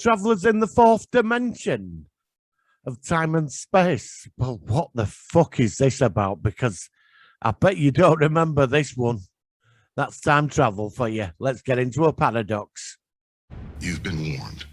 Travellers in the fourth dimension of time and space. Well, what the fuck is this about? Because I bet you don't remember this one. That's time travel for you. Let's get into a paradox. You've been warned.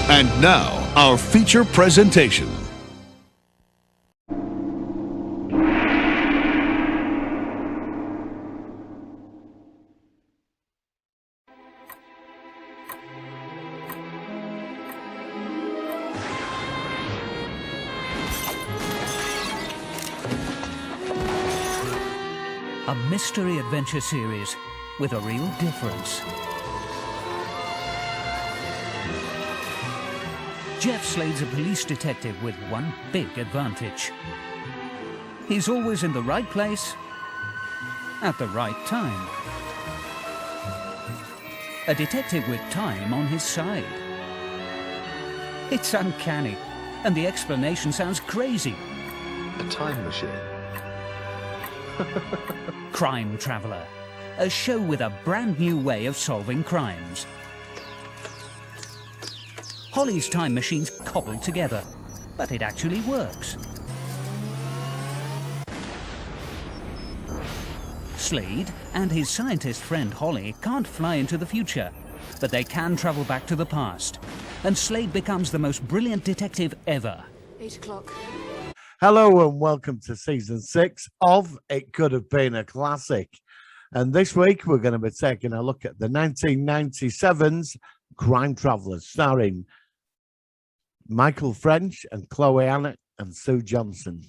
And now, our feature presentation. A mystery adventure series with a real difference. Jeff Slade's a police detective with one big advantage. He's always in the right place at the right time. A detective with time on his side. It's uncanny, and the explanation sounds crazy. A time machine. Crime Traveller, a show with a brand new way of solving crimes. Holly's time machine's cobbled together, but it actually works. Slade and his scientist friend Holly can't fly into the future, but they can travel back to the past. And Slade becomes the most brilliant detective ever. 8 o'clock. Hello and welcome to season 6 of It Could Have Been a Classic. And this week we're going to be taking a look at the 1997's Crime Travellers, starring Micheal French and Chloe Annet and Sue Johnson.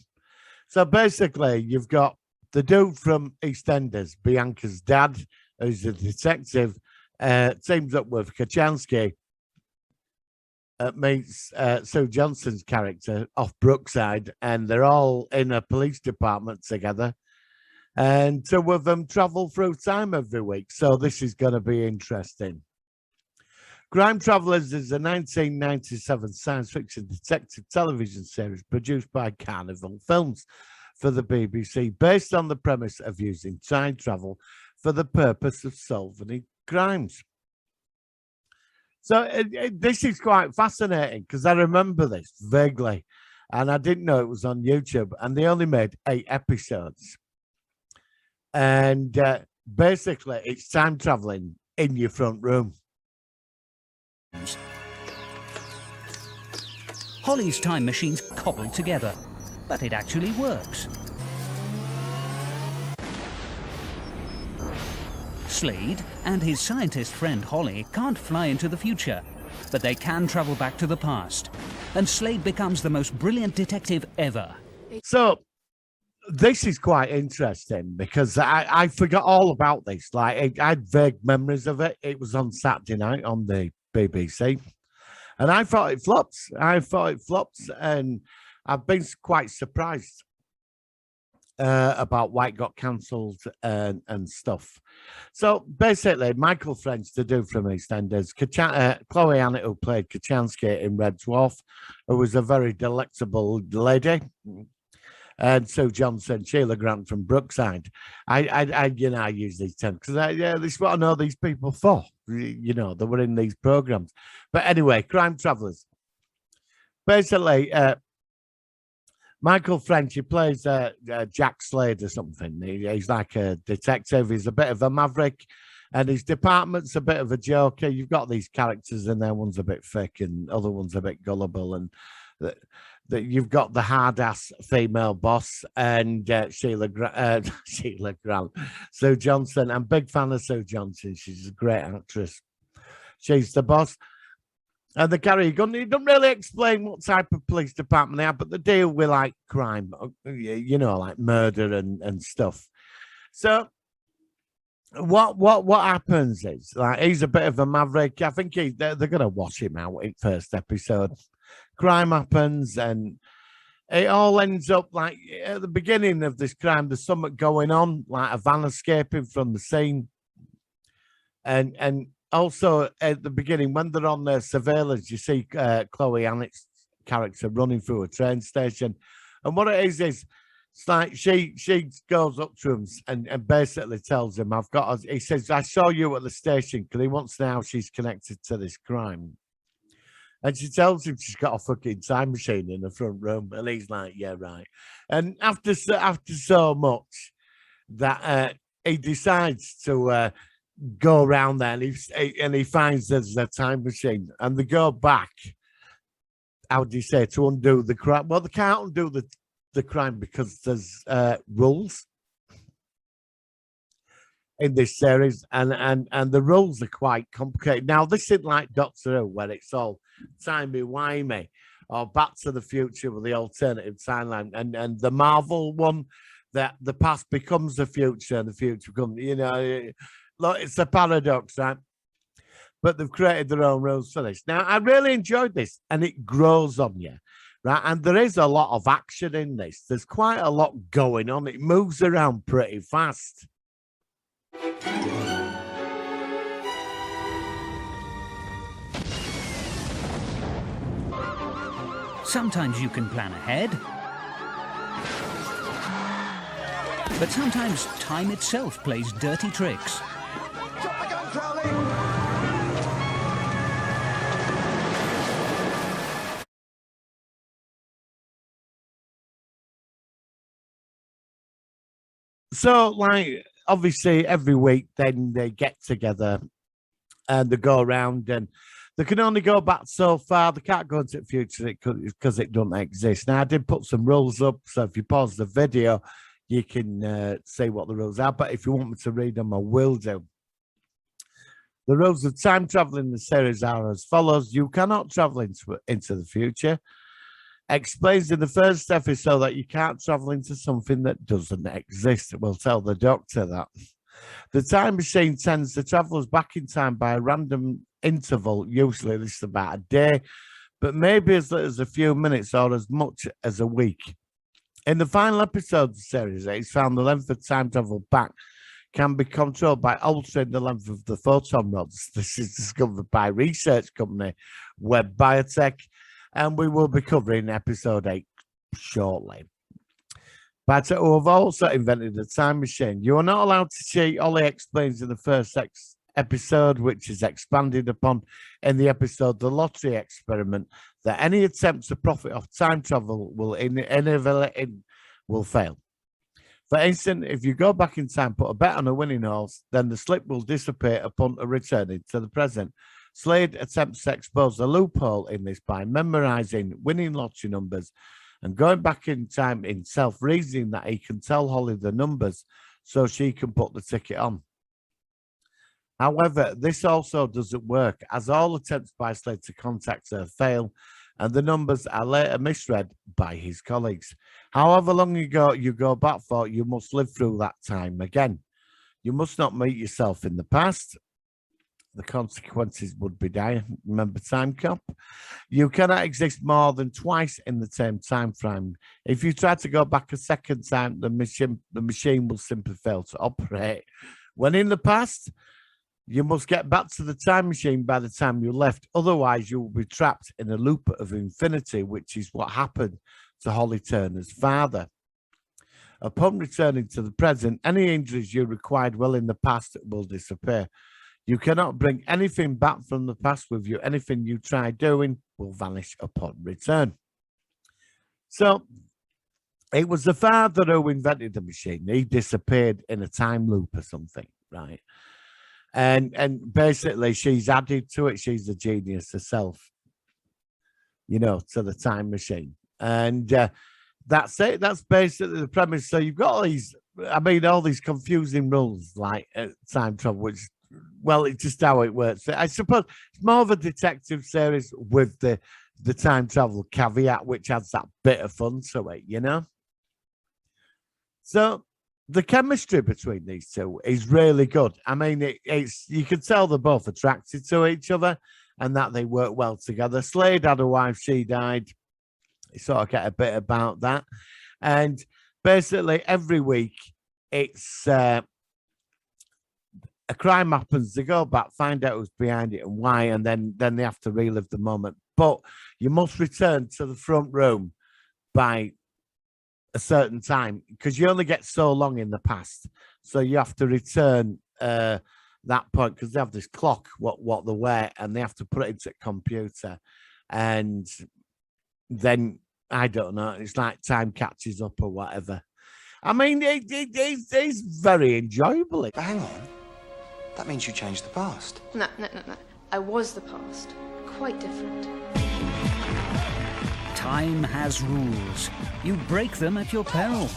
So basically, you've got the dude from EastEnders, Bianca's dad, who's a detective, teams up with Kachansky, meets Sue Johnson's character off Brookside, and they're all in a police department together. And two of them travel through time every week. So this is going to be interesting. Crime Travellers is a 1997 science fiction detective television series produced by Carnival Films for the BBC, based on the premise of using time travel for the purpose of solving crimes. So this is quite fascinating because I remember this vaguely, and I didn't know it was on YouTube, and they only made 8 episodes. And basically, it's time traveling in your front room. Holly's time machine's cobbled together, but it actually works. Slade and his scientist friend Holly can't fly into the future, but they can travel back to the past. And Slade becomes the most brilliant detective ever. So this is quite interesting because I forgot all about this. Like, I had vague memories of it. It was on Saturday night on the BBC. And I thought it flopped. And I've been quite surprised about why it got cancelled and stuff. So basically, Micheal French, the dude from EastEnders, Chloe Annet, who played Kachansky in Red Dwarf, who was a very delectable lady, and Sue Johnson, Sheila Grant from Brookside. I use these terms because this is what I know these people for. They were in these programs. But anyway, Crime Travellers. Basically, Micheal French, he plays Jack Slade or something. He's like a detective. He's a bit of a maverick, and his department's a bit of a joker. You've got these characters in there. One's a bit thick, and other one's a bit gullible. And you've got the hard-ass female boss and Sheila Grant, Sue Johnson. I'm a big fan of Sue Johnson. She's a great actress. She's the boss. And the Gary Gunn, he doesn't really explain what type of police department they have, but they deal with like crime, like murder and stuff. So what happens is, like, he's a bit of a maverick. I think they're going to wash him out in first episode crime happens, and it all ends up like at the beginning of this crime, there's something going on, like a van escaping from the scene. And also at the beginning, when they're on their surveillance, you see Chloe Annet's character running through a train station. And what it is it's like she goes up to him and basically tells him, he says, I saw you at the station, because he wants to know how she's connected to this crime. And she tells him she's got a fucking time machine in the front room. And he's like, yeah, right. And after so much that he decides to go around there, and he finds there's a time machine. And they go back, how do you say, to undo the crime. Well, they can't undo the crime because there's rules in this series, and the rules are quite complicated. Now, this isn't like Doctor Who, where it's all timey-wimey, or Back to the Future with the alternative timeline, and the Marvel one, that the past becomes the future and the future becomes, look, it's a paradox, right? But they've created their own rules for this. Now, I really enjoyed this, and it grows on you, right? And there is a lot of action in this. There's quite a lot going on. It moves around pretty fast. Sometimes you can plan ahead, but sometimes time itself plays dirty tricks. Drop the gun, Crowley! So, like, obviously, every week, then they get together and they go around, and they can only go back so far. They can't go into the future because it doesn't exist. Now, I did put some rules up, so if you pause the video, you can see what the rules are. But if you want me to read them, I will do. The rules of time travel in the series are as follows. You cannot travel into the future. Explains in the first episode that you can't travel into something that doesn't exist. We'll tell the Doctor that. The time machine sends the travellers back in time by a random interval. Usually this is about a day, but maybe as little as a few minutes or as much as a week. In the final episode of the series, it's found the length of time travel back can be controlled by altering the length of the photon rods. This is discovered by research company Web Biotech, and we will be covering episode 8 shortly. But who have also invented a time machine. You are not allowed to cheat. Holly explains in the first episode, which is expanded upon in the episode The Lottery Experiment, that any attempt to profit off time travel will fail. For instance, if you go back in time, put a bet on a winning horse, then the slip will disappear upon returning to the present. Slade attempts to expose the loophole in this by memorizing winning lottery numbers and going back in time himself, reasoning that he can tell Holly the numbers so she can put the ticket on. However, this also doesn't work, as all attempts by Slade to contact her fail, and the numbers are later misread by his colleagues. However long you go back for, you must live through that time again. You must not meet yourself in the past. The consequences would be dire. Remember Time Cop? You cannot exist more than twice in the same time frame. If you try to go back a second time, the machine will simply fail to operate. When in the past, you must get back to the time machine by the time you left. Otherwise, you will be trapped in a loop of infinity, which is what happened to Holly Turner's father. Upon returning to the present, any injuries you required well in the past will disappear. You cannot bring anything back from the past with you. Anything you try doing will vanish upon return. So it was the father who invented the machine. He disappeared in a time loop or something, right? And basically she's added to it. She's a genius herself, to the time machine. And that's it. That's basically the premise. So you've got all these confusing rules like time travel, which, well, it's just how it works. I suppose it's more of a detective series with the time travel caveat, which adds that bit of fun to it, So the chemistry between these two is really good. I mean, it's you can tell they're both attracted to each other and that they work well together. Slade had a wife, she died. You sort of get a bit about that. And basically every week it's a crime happens, they go back, find out who's behind it and why, and then they have to relive the moment. But you must return to the front room by a certain time because you only get so long in the past. So you have to return that point because they have this clock, what they wear, and they have to put it into a computer. And then, I don't know, it's like time catches up or whatever. I mean, it's very enjoyable. But hang on. That means you changed the past. No. I was the past. Quite different. Time has rules. You break them at your peril.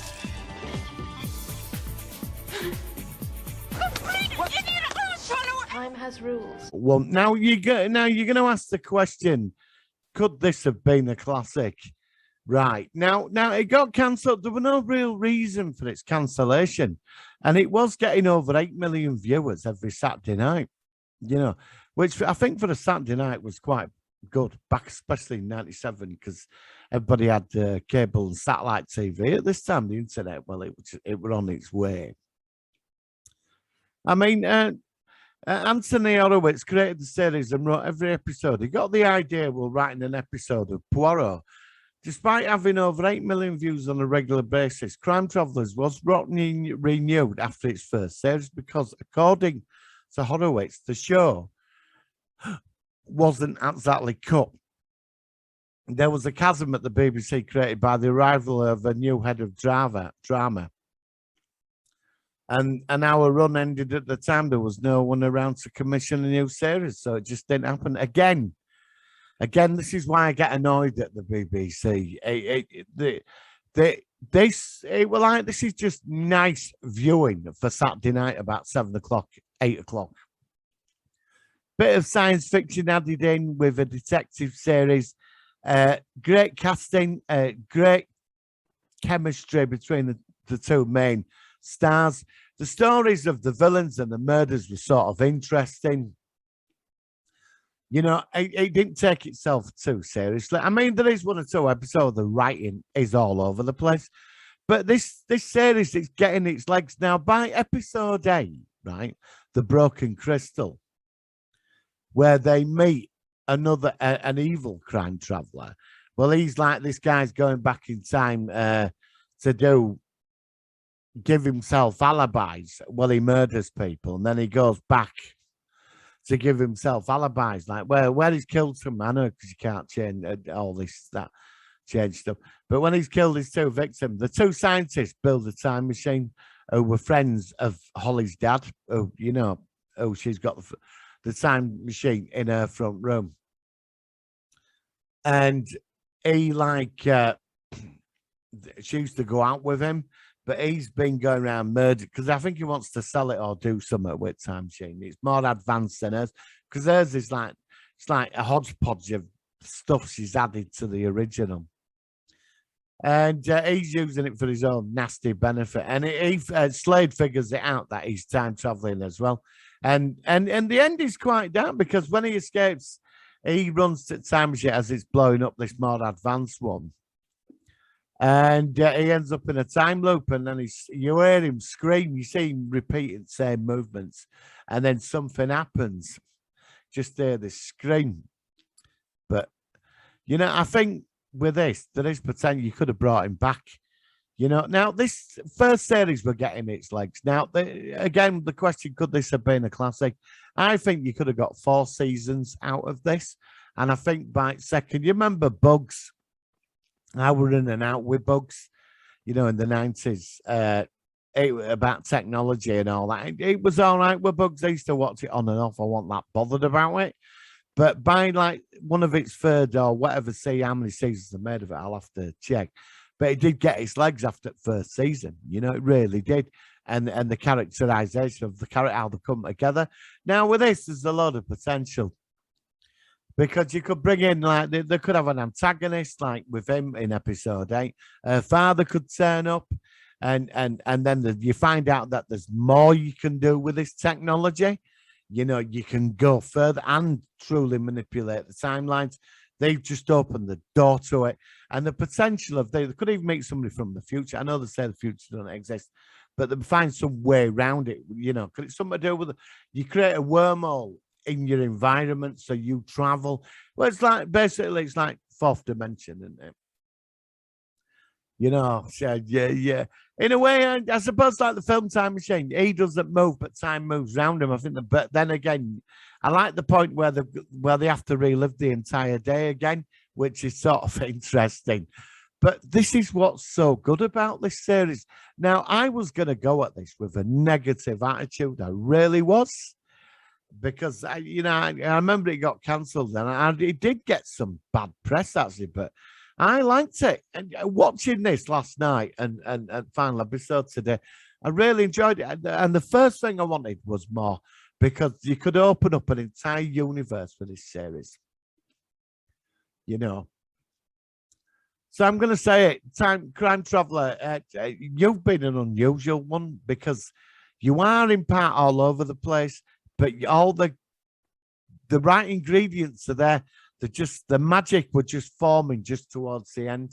Time has rules. Well, now you're going to ask the question: could this have been a classic? Right now, it got cancelled. There was no real reason for its cancellation, and it was getting over 8 million viewers every Saturday night. You know, which I think for a Saturday night was quite good back, especially in '97, because everybody had cable and satellite TV at this time. The internet, well, it was on its way. I mean, Anthony Horowitz created the series and wrote every episode. He got the idea while writing an episode of Poirot. Despite having over 8 million views on a regular basis, Crime Travellers was renewed after its first series because, according to Horowitz, the show wasn't exactly cut. There was a chasm at the BBC created by the arrival of a new head of drama. And our run ended at the time. There was no one around to commission a new series, so it just didn't happen. Again, this is why I get annoyed at the BBC. This is just nice viewing for Saturday night about 7 o'clock, 8 o'clock. Bit of science fiction added in with a detective series. Great casting, great chemistry between the two main stars. The stories of the villains and the murders were sort of interesting. You know, it didn't take itself too seriously. I mean, there is 1 or 2 episodes. The writing is all over the place. But this series is getting its legs now by episode 8, right? The Broken Crystal, where they meet an evil crime traveller. Well, he's like, this guy's going back in time to give himself alibis while he murders people. And then he goes back to give himself alibis, like where he's killed some man, because you can't change all this, that change stuff. But when he's killed his 2 victims, the 2 scientists build a time machine who were friends of Holly's dad, she's got the time machine in her front room. And he she used to go out with him, but he's been going around murder because I think he wants to sell it or do something with time machine. It's more advanced than hers because hers is it's like a hodgepodge of stuff she's added to the original. And he's using it for his own nasty benefit. And Slade figures it out that he's time traveling as well. And the end is quite down because when he escapes, he runs to time machine as it's blowing up this more advanced one. And he ends up in a time loop, and then you hear him scream. You see him repeating the same movements, and then something happens. Just hear this scream. But, I think with this, there is potential you could have brought him back. Now this first series were getting its legs. Now, again, the question, could this have been a classic? I think you could have got 4 seasons out of this. And I think by second, you remember Bugs? I were in and out with Bugs, in the 90s, about technology and all that. It was all right with Bugs. I used to watch it on and off. I wasn't that bothered about it. But by one of its 3rd or whatever, see how many seasons they made of it, I'll have to check. But it did get its legs after the 1st season. It really did. And the characterization of the character, how they come together. Now, with this, there's a lot of potential. Because you could bring in, they could have an antagonist, like with him in episode 8. Her father could turn up. and then you find out that there's more you can do with this technology. You know, you can go further and truly manipulate the timelines. They've just opened the door to it, and the potential of they could even make somebody from the future. I know they say the future doesn't exist, but they find some way around it. You know, could it something to do with you create a wormhole in your environment so you travel? Well, it's like basically it's like fourth dimension, isn't it? You know, so yeah. In a way, I suppose like the film Time Machine, he doesn't move, but time moves around him. I think, but then again, I like the point where they have to relive the entire day again, which is sort of interesting. But this is what's so good about this series. Now, I was going to go at this with a negative attitude. I really was, because I remember it got cancelled, and it did get some bad press actually, but I liked it. And watching this last night and final episode today, I really enjoyed it. And the first thing I wanted was more, because you could open up an entire universe for this series. You know. So I'm going to say it, Crime Traveller, you've been an unusual one, because you are in part all over the place, but all the right ingredients are there. The magic was just forming just towards the end.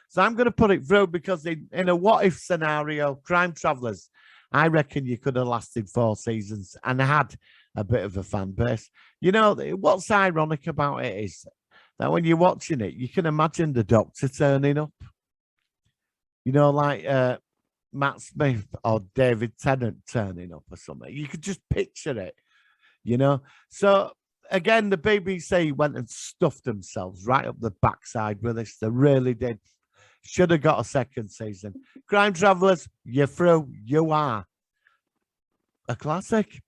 So I'm going to put it through, because in a what if scenario, Crime Travellers, I reckon you could have lasted 4 seasons and had a bit of a fan base. You know, what's ironic about it is that when you're watching it, you can imagine the Doctor turning up. You know, like Matt Smith or David Tennant turning up or something. You could just picture it, you know. So again, the BBC went and stuffed themselves right up the backside with this. They really did. Should have got a second season. Crime Travellers, you're through. You are a classic.